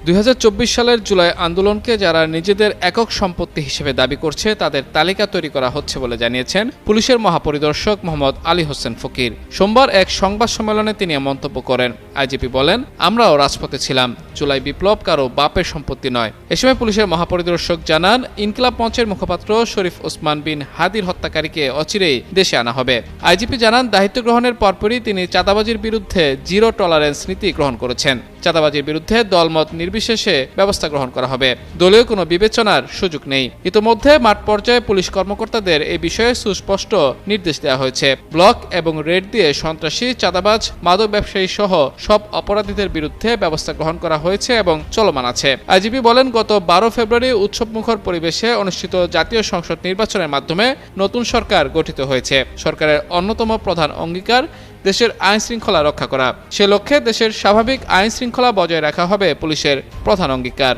2024 সালের জুলাই আন্দোলনকে যারা নিজেদের একক সম্পত্তি হিসেবে দাবি করছে তাদের তালিকা তৈরি করা হচ্ছে বলে জানিয়েছেন পুলিশের মহাপরিদর্শক মোহাম্মদ আলী হোসেন ফকির। সোমবার এক সংবাদ সম্মেলনে তিনি মন্তব্য করেন। আইজিপি বলেন, আমরাও রাজপথে ছিলাম, জুলাই বিপ্লব কারো বাপের সম্পত্তি নয়। এ সময় পুলিশের মহাপরিদর্শক জানান, ইনকিলাব মঞ্চের মুখপাত্র শরীফ ওসমান বিন হাদির হত্যাকারীকে অচিরেই দেশে আনা হবে। আইজিপি জানান, দায়িত্ব গ্রহণের পরপরই তিনি চাঁদাবাজির বিরুদ্ধে জিরো টলারেন্স নীতি গ্রহণ করেছেন। চাঁদাবাজির বিরুদ্ধে দলমত নির্বিশেষে ব্যবস্থা গ্রহণ করা হবে, দলীয় কোনো বিবেচনার সুযোগ নেই। ইতোমধ্যে মাঠ পর্যায়ে পুলিশ কর্মকর্তাদের এই বিষয়ে সুস্পষ্ট নির্দেশ দেওয়া হয়েছে। ব্লক এবং রেড দিয়ে সন্ত্রাসী, চাঁদাবাজ, মাদক ব্যবসায়ী সহ সব অপরাধীদের বিরুদ্ধে ব্যবস্থা গ্রহণ করা হয়েছে এবং চলমান আছে। আইজিপি বলেন, গত 12 ফেব্রুয়ারি উৎসবমুখর পরিবেশে অনুষ্ঠিত জাতীয় সংসদ নির্বাচনের মাধ্যমে নতুন সরকার গঠিত হয়েছে। সরকারের অন্যতম প্রধান অঙ্গীকার দেশের আইন শৃঙ্খলা রক্ষা করা। সে লক্ষ্যে দেশের স্বাভাবিক আইন শৃঙ্খলা বজায় রাখা হবে পুলিশের প্রধান অঙ্গীকার।